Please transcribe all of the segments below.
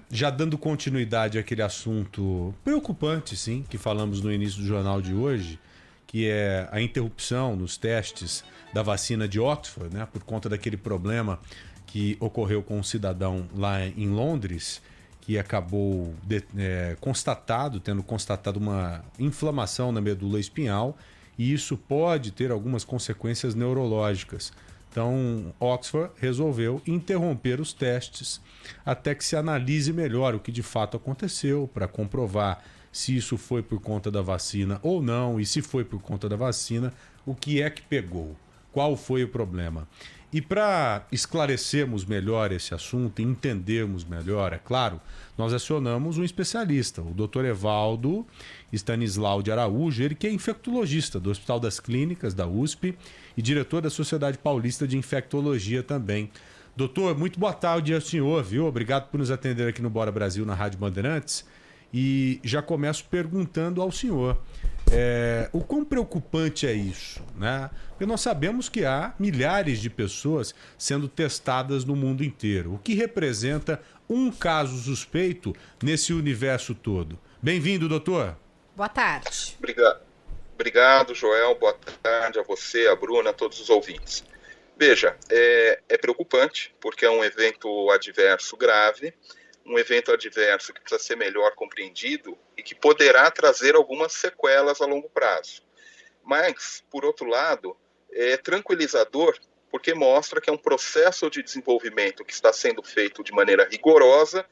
Já dando continuidade àquele assunto preocupante, sim, que falamos no início do jornal de hoje, que é a interrupção nos testes da vacina de Oxford, né, por conta daquele problema que ocorreu com um cidadão lá em Londres, que acabou tendo constatado uma inflamação na medula espinhal, e isso pode ter algumas consequências neurológicas. Então, Oxford resolveu interromper os testes até que se analise melhor o que de fato aconteceu, para comprovar se isso foi por conta da vacina ou não, e se foi por conta da vacina, o que é que pegou, qual foi o problema. E para esclarecermos melhor esse assunto e entendermos melhor, é claro, nós acionamos um especialista, o Dr. Evaldo Stanislau de Araújo, ele que é infectologista do Hospital das Clínicas da USP e diretor da Sociedade Paulista de Infectologia também. Doutor, muito boa tarde ao senhor, viu? Obrigado por nos atender aqui no Bora Brasil, na Rádio Bandeirantes. E já começo perguntando ao senhor, o quão preocupante é isso, né? Porque nós sabemos que há milhares de pessoas sendo testadas no mundo inteiro, o que representa um caso suspeito nesse universo todo. Bem-vindo, doutor. Boa tarde. Obrigado, Joel. Boa tarde a você, a Bruna, a todos os ouvintes. Veja, é preocupante porque é um evento adverso grave, um evento adverso que precisa ser melhor compreendido e que poderá trazer algumas sequelas a longo prazo. Mas, por outro lado, é tranquilizador porque mostra que é um processo de desenvolvimento que está sendo feito de maneira rigorosa.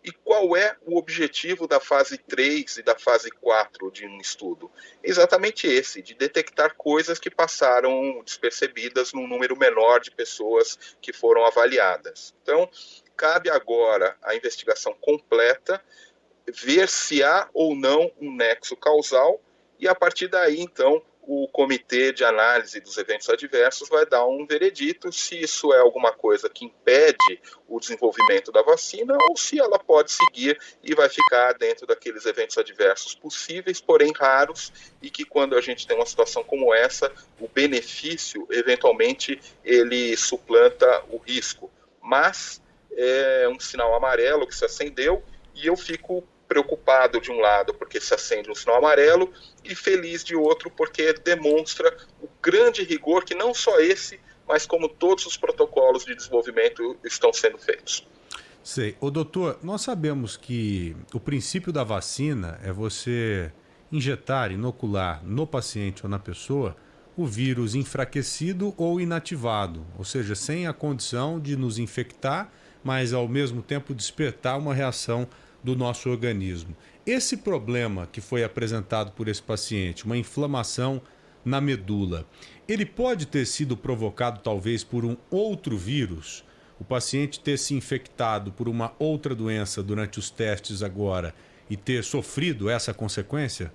E qual é o objetivo da fase 3 e da fase 4 de um estudo? Exatamente esse, de detectar coisas que passaram despercebidas num número menor de pessoas que foram avaliadas. Então, cabe agora a investigação completa, ver se há ou não um nexo causal, e a partir daí, então, o Comitê de Análise dos Eventos Adversos vai dar um veredito se isso é alguma coisa que impede o desenvolvimento da vacina ou se ela pode seguir e vai ficar dentro daqueles eventos adversos possíveis, porém raros, e que quando a gente tem uma situação como essa, o benefício, eventualmente, ele suplanta o risco. Mas é um sinal amarelo que se acendeu e eu fico preocupado de um lado porque se acende um sinal amarelo e feliz de outro porque demonstra o grande rigor que não só esse, mas como todos os protocolos de desenvolvimento estão sendo feitos. Sei. Ô, doutor, nós sabemos que o princípio da vacina é você injetar, inocular no paciente ou na pessoa o vírus enfraquecido ou inativado, ou seja, sem a condição de nos infectar, mas ao mesmo tempo despertar uma reação do nosso organismo. Esse problema que foi apresentado por esse paciente, uma inflamação na medula, ele pode ter sido provocado talvez por um outro vírus? O paciente ter se infectado por uma outra doença durante os testes agora e ter sofrido essa consequência?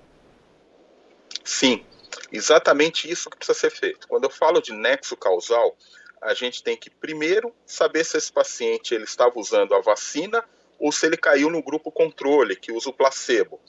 Sim, exatamente isso que precisa ser feito. Quando eu falo de nexo causal, a gente tem que primeiro saber se esse paciente ele estava usando a vacina ou se ele caiu no grupo controle, que usa o placebo.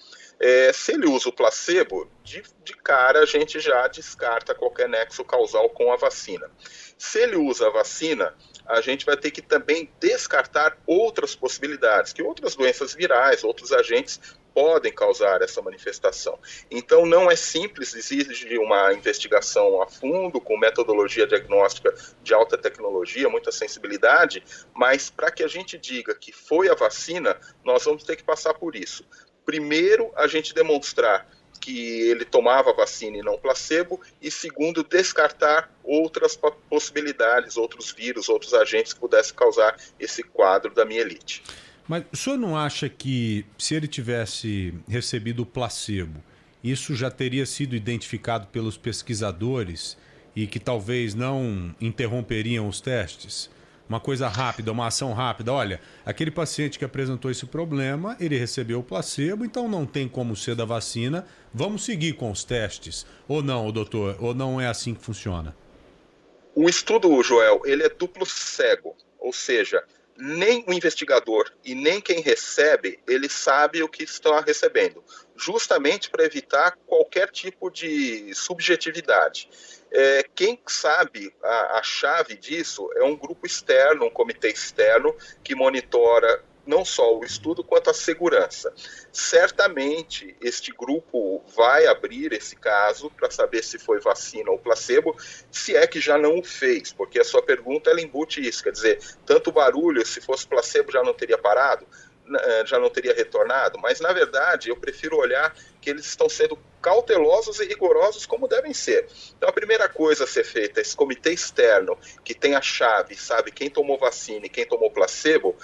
Se ele usa o placebo, de cara a gente já descarta qualquer nexo causal com a vacina. Se ele usa a vacina, a gente vai ter que também descartar outras possibilidades, que outras doenças virais, outros agentes podem causar essa manifestação. Então não é simples, exige uma investigação a fundo, com metodologia diagnóstica de alta tecnologia, muita sensibilidade, mas para que a gente diga que foi a vacina, nós vamos ter que passar por isso. Primeiro, a gente demonstrar que ele tomava vacina e não placebo, e segundo, descartar outras possibilidades, outros vírus, outros agentes que pudessem causar esse quadro da mielite. Mas o senhor não acha que se ele tivesse recebido o placebo, isso já teria sido identificado pelos pesquisadores e que talvez não interromperiam os testes? Uma coisa rápida, uma ação rápida. Olha, aquele paciente que apresentou esse problema, ele recebeu o placebo, então não tem como ser da vacina. Vamos seguir com os testes. Ou não, doutor? Ou não é assim que funciona? O estudo, Joel, ele é duplo cego. Ou seja, nem o investigador e nem quem recebe, ele sabe o que está recebendo. Justamente para evitar qualquer tipo de subjetividade. Quem sabe a chave disso é um grupo externo, um comitê externo, que monitora não só o estudo, quanto a segurança. Certamente, este grupo vai abrir esse caso para saber se foi vacina ou placebo, se é que já não o fez, porque a sua pergunta ela embute isso, quer dizer, tanto barulho, se fosse placebo já não teria parado, já não teria retornado, mas na verdade eu prefiro olhar que eles estão sendo cautelosos e rigorosos como devem ser. Então a primeira coisa a ser feita, esse comitê externo que tem a chave, sabe quem tomou vacina e quem tomou placebo,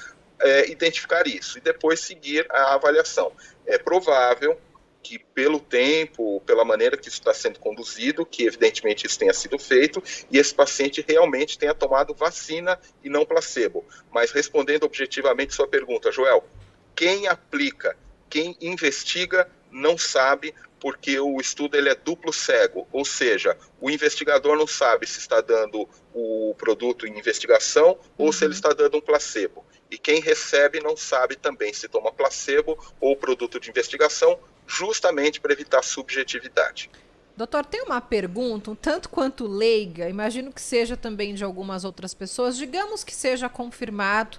identificar isso e depois seguir a avaliação. É provável que pelo tempo, pela maneira que isso está sendo conduzido, que evidentemente isso tenha sido feito, e esse paciente realmente tenha tomado vacina e não placebo. Mas respondendo objetivamente sua pergunta, Joel, quem aplica, quem investiga, não sabe, porque o estudo ele é duplo cego, ou seja, o investigador não sabe se está dando o produto em investigação ou se ele está dando um placebo. E quem recebe não sabe também se toma placebo ou produto de investigação, justamente para evitar subjetividade. Doutor, tem uma pergunta, um tanto quanto leiga, imagino que seja também de algumas outras pessoas, digamos que seja confirmado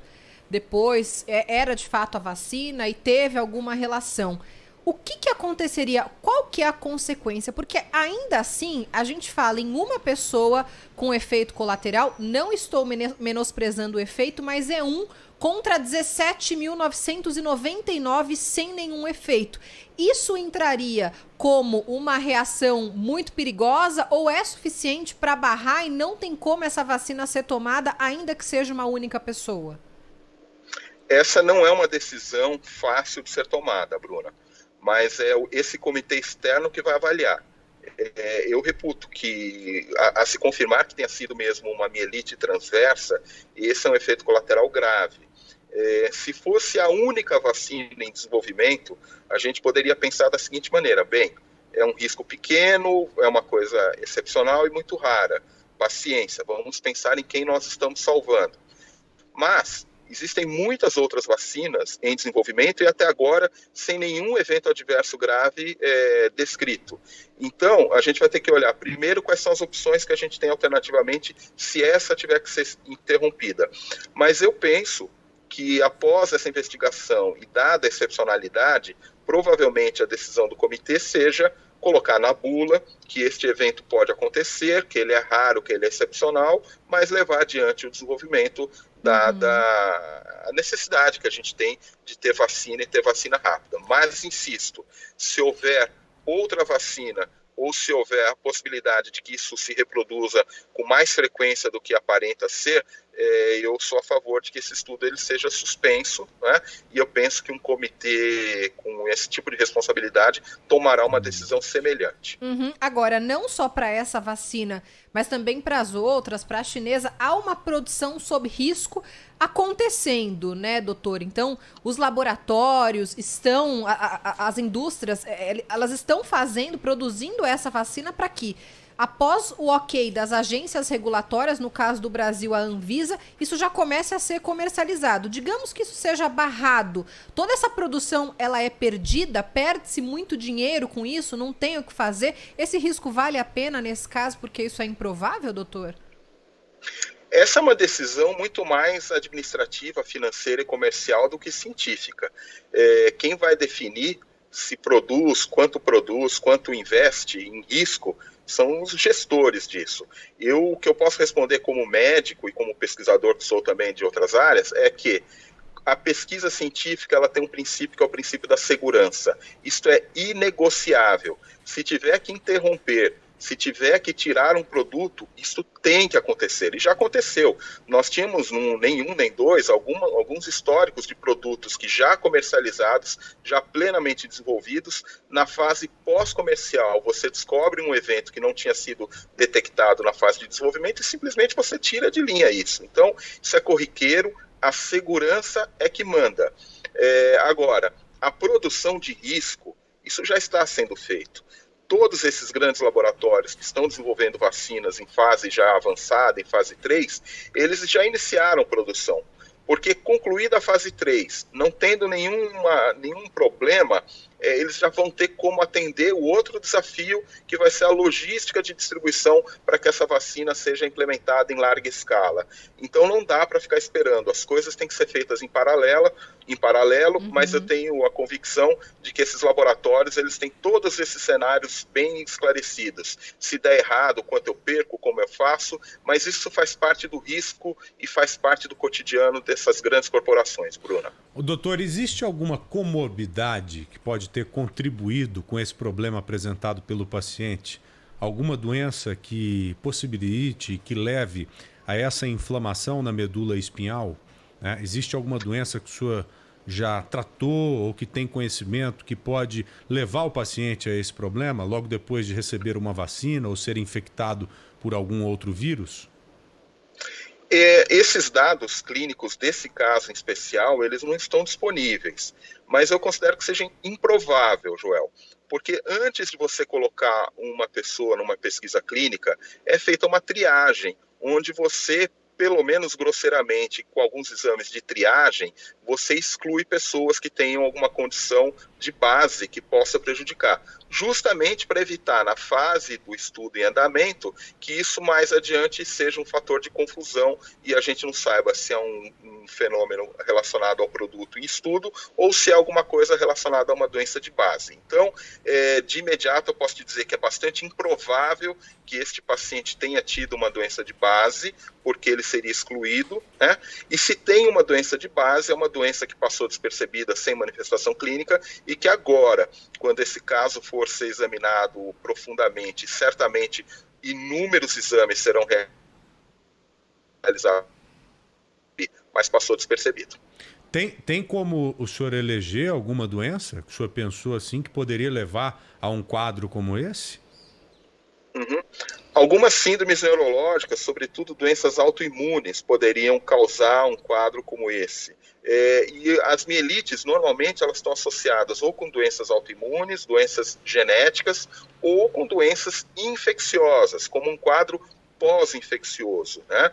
depois, era de fato a vacina e teve alguma relação. O que aconteceria? Qual que é a consequência? Porque ainda assim, a gente fala em uma pessoa com efeito colateral, não estou menosprezando o efeito, mas é um contra 17.999 sem nenhum efeito. Isso entraria como uma reação muito perigosa ou é suficiente para barrar e não tem como essa vacina ser tomada, ainda que seja uma única pessoa? Essa não é uma decisão fácil de ser tomada, Bruna, mas é esse comitê externo que vai avaliar. Eu reputo que, a se confirmar que tenha sido mesmo uma mielite transversa, esse é um efeito colateral grave. Se fosse a única vacina em desenvolvimento, a gente poderia pensar da seguinte maneira: bem, é um risco pequeno, é uma coisa excepcional e muito rara. Paciência, vamos pensar em quem nós estamos salvando. Mas existem muitas outras vacinas em desenvolvimento e até agora sem nenhum evento adverso grave descrito. Então, a gente vai ter que olhar primeiro quais são as opções que a gente tem alternativamente se essa tiver que ser interrompida. Mas eu penso que após essa investigação e dada a excepcionalidade, provavelmente a decisão do comitê seja colocar na bula que este evento pode acontecer, que ele é raro, que ele é excepcional, mas levar adiante o desenvolvimento dada a necessidade que a gente tem de ter vacina e ter vacina rápida. Mas, insisto, se houver outra vacina ou se houver a possibilidade de que isso se reproduza com mais frequência do que aparenta ser, eu sou a favor de que esse estudo ele seja suspenso, né? E eu penso que um comitê com esse tipo de responsabilidade tomará uma decisão semelhante. Agora, não só para essa vacina, mas também para as outras, para a chinesa, há uma produção sob risco acontecendo, né, doutor? Então, os laboratórios estão, as indústrias, elas estão produzindo essa vacina para que, após o ok das agências regulatórias, no caso do Brasil, a Anvisa, isso já comece a ser comercializado. Digamos que isso seja barrado. Toda essa produção, ela é perdida? Perde-se muito dinheiro com isso? Não tem o que fazer? Esse risco vale a pena nesse caso porque isso é improvável, doutor? Essa é uma decisão muito mais administrativa, financeira e comercial do que científica. Quem vai definir se produz, quanto investe em risco, são os gestores disso. O que eu posso responder como médico e como pesquisador que sou também de outras áreas é que a pesquisa científica ela tem um princípio que é o princípio da segurança. Isto é inegociável. Se tiver que interromper, se tiver que tirar um produto, isso tem que acontecer. E já aconteceu. Nós tínhamos, nem um nem dois, alguns históricos de produtos que já comercializados, já plenamente desenvolvidos. Na fase pós-comercial, você descobre um evento que não tinha sido detectado na fase de desenvolvimento e simplesmente você tira de linha isso. Então, isso é corriqueiro, a segurança é que manda. Agora, a produção de risco, isso já está sendo feito. Todos esses grandes laboratórios que estão desenvolvendo vacinas em fase já avançada, em fase 3, eles já iniciaram produção. Porque concluída a fase 3, não tendo nenhum problema, eles já vão ter como atender o outro desafio, que vai ser a logística de distribuição para que essa vacina seja implementada em larga escala. Então não dá para ficar esperando, as coisas têm que ser feitas em paralelo, mas eu tenho a convicção de que esses laboratórios, eles têm todos esses cenários bem esclarecidos. Se der errado, quanto eu perco, como eu faço, mas isso faz parte do risco e faz parte do cotidiano dessas grandes corporações, Bruna. Doutor, existe alguma comorbidade que pode ter contribuído com esse problema apresentado pelo paciente? Alguma doença que possibilite, que leve a essa inflamação na medula espinhal? Né? Existe alguma doença que o senhor já tratou ou que tem conhecimento que pode levar o paciente a esse problema logo depois de receber uma vacina ou ser infectado por algum outro vírus? Esses dados clínicos desse caso em especial, eles não estão disponíveis, mas eu considero que seja improvável, Joel, porque antes de você colocar uma pessoa numa pesquisa clínica, é feita uma triagem, onde você, pelo menos grosseiramente, com alguns exames de triagem, você exclui pessoas que tenham alguma condição de base que possa prejudicar, justamente para evitar, na fase do estudo em andamento, que isso mais adiante seja um fator de confusão e a gente não saiba se é um fenômeno relacionado ao produto em estudo ou se é alguma coisa relacionada a uma doença de base. Então, de imediato eu posso te dizer que é bastante improvável que este paciente tenha tido uma doença de base, porque ele seria excluído, né? E se tem uma doença de base, é uma doença que passou despercebida sem manifestação clínica e que agora, quando esse caso for ser examinado profundamente, certamente inúmeros exames serão realizados, mas passou despercebido. Tem como o senhor eleger alguma doença que o senhor pensou assim que poderia levar a um quadro como esse? Algumas síndromes neurológicas, sobretudo doenças autoimunes, poderiam causar um quadro como esse. E as mielites, normalmente, elas estão associadas ou com doenças autoimunes, doenças genéticas, ou com doenças infecciosas, como um quadro pós-infeccioso, né?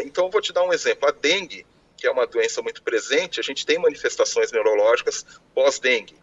Então, eu vou te dar um exemplo. A dengue, que é uma doença muito presente, a gente tem manifestações neurológicas pós-dengue.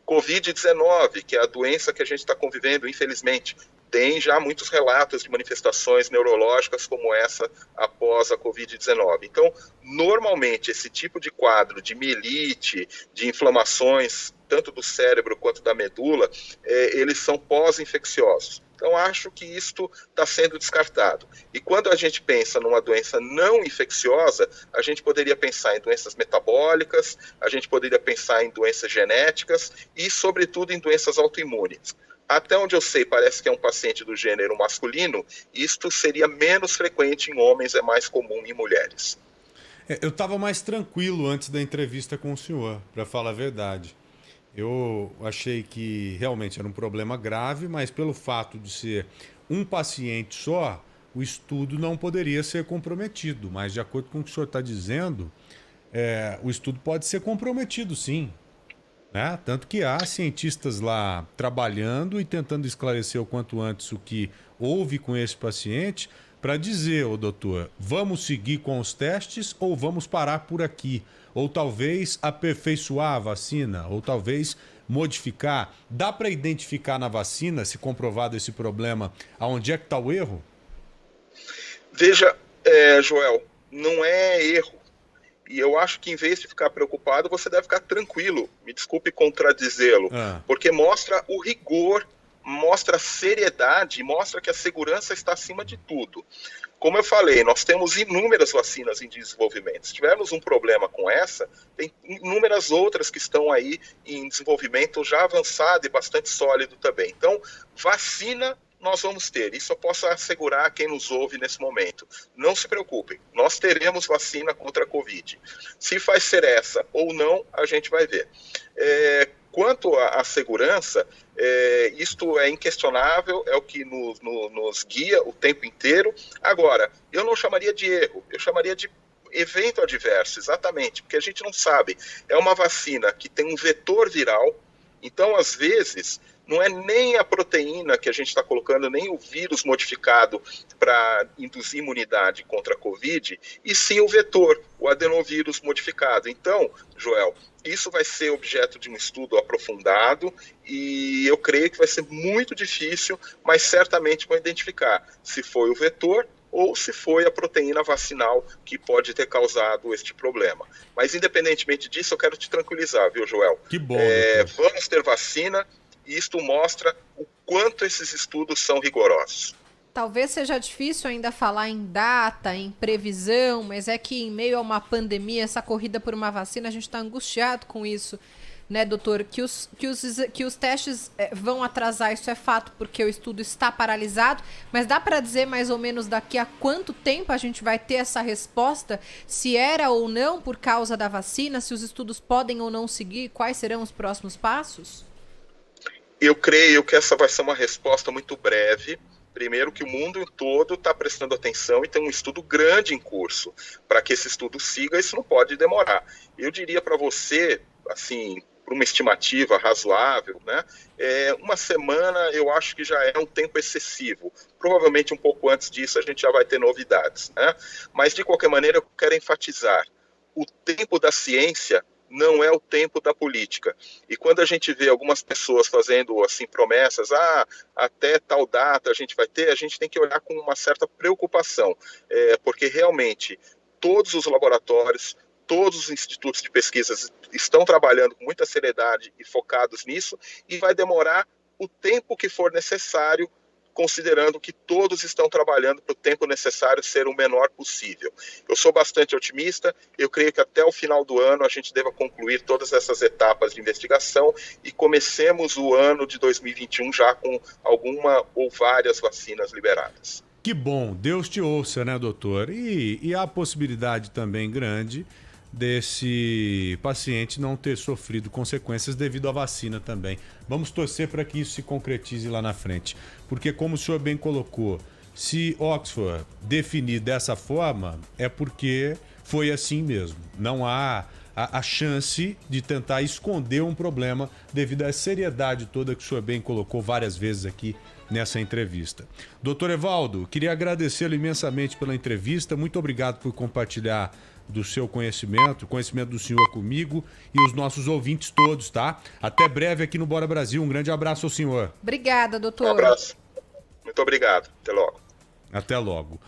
Covid-19, que é a doença que a gente está convivendo, infelizmente, tem já muitos relatos de manifestações neurológicas como essa após a Covid-19. Então, normalmente, esse tipo de quadro de mielite, de inflamações, tanto do cérebro quanto da medula, eles são pós-infecciosos. Então, acho que isto está sendo descartado. E quando a gente pensa numa doença não infecciosa, a gente poderia pensar em doenças metabólicas, a gente poderia pensar em doenças genéticas e, sobretudo, em doenças autoimunes. Até onde eu sei, parece que é um paciente do gênero masculino, isto seria menos frequente em homens, é mais comum em mulheres. Eu estava mais tranquilo antes da entrevista com o senhor, para falar a verdade. Eu achei que realmente era um problema grave, mas pelo fato de ser um paciente só, o estudo não poderia ser comprometido. Mas, de acordo com o que o senhor está dizendo, o estudo pode ser comprometido, sim. Né? Tanto que há cientistas lá trabalhando e tentando esclarecer o quanto antes o que houve com esse paciente para dizer, doutor, vamos seguir com os testes ou vamos parar por aqui? Ou talvez aperfeiçoar a vacina, ou talvez modificar. Dá para identificar na vacina, se comprovado esse problema, aonde é que está o erro? Veja, Joel, não é erro. E eu acho que, em vez de ficar preocupado, você deve ficar tranquilo. Me desculpe contradizê-lo. Porque mostra o rigor, mostra a seriedade, mostra que a segurança está acima de tudo. Como eu falei, nós temos inúmeras vacinas em desenvolvimento. Se tivermos um problema com essa, tem inúmeras outras que estão aí em desenvolvimento já avançado e bastante sólido também. Então, vacina nós vamos ter. Isso eu posso assegurar a quem nos ouve nesse momento. Não se preocupem, nós teremos vacina contra a Covid. Se vai ser essa ou não, a gente vai ver. Quanto à segurança, isto é inquestionável, é o que nos guia o tempo inteiro. Agora, eu não chamaria de erro, eu chamaria de evento adverso, exatamente, porque a gente não sabe. É uma vacina que tem um vetor viral, então, às vezes, não é nem a proteína que a gente está colocando, nem o vírus modificado para induzir imunidade contra a Covid, e sim o vetor, o adenovírus modificado. Então, Joel, isso vai ser objeto de um estudo aprofundado e eu creio que vai ser muito difícil, mas certamente vão identificar se foi o vetor ou se foi a proteína vacinal que pode ter causado este problema. Mas, independentemente disso, eu quero te tranquilizar, viu, Joel? Que bom, vamos ter vacina e isto mostra o quanto esses estudos são rigorosos. Talvez seja difícil ainda falar em data, em previsão, mas é que em meio a uma pandemia, essa corrida por uma vacina, a gente está angustiado com isso, né, doutor? Que os testes vão atrasar, isso é fato, porque o estudo está paralisado, mas dá para dizer mais ou menos daqui a quanto tempo a gente vai ter essa resposta, se era ou não por causa da vacina, se os estudos podem ou não seguir, quais serão os próximos passos? Eu creio que essa vai ser uma resposta muito breve. Primeiro que o mundo todo está prestando atenção e tem um estudo grande em curso. Para que esse estudo siga, isso não pode demorar. Eu diria para você, assim, por uma estimativa razoável, né, uma semana eu acho que já é um tempo excessivo. Provavelmente um pouco antes disso a gente já vai ter novidades, né? Mas de qualquer maneira eu quero enfatizar, o tempo da ciência não é o tempo da política. E quando a gente vê algumas pessoas fazendo assim promessas, até tal data a gente vai ter, a gente tem que olhar com uma certa preocupação, porque realmente todos os laboratórios, todos os institutos de pesquisas estão trabalhando com muita seriedade e focados nisso, e vai demorar o tempo que for necessário, considerando que todos estão trabalhando para o tempo necessário ser o menor possível. Eu sou bastante otimista, eu creio que até o final do ano a gente deva concluir todas essas etapas de investigação e comecemos o ano de 2021 já com alguma ou várias vacinas liberadas. Que bom, Deus te ouça, né, doutor? E há a possibilidade também grande desse paciente não ter sofrido consequências devido à vacina também. Vamos torcer para que isso se concretize lá na frente. Porque, como o senhor bem colocou, se Oxford definir dessa forma, é porque foi assim mesmo. Não há a chance de tentar esconder um problema devido à seriedade toda que o senhor bem colocou várias vezes aqui nessa entrevista. Doutor Evaldo, queria agradecê-lo imensamente pela entrevista. Muito obrigado por compartilhar do seu conhecimento, o conhecimento do senhor comigo e os nossos ouvintes todos, tá? Até breve aqui no Bora Brasil. Um grande abraço ao senhor. Obrigada, doutor. Um abraço. Muito obrigado. Até logo. Até logo.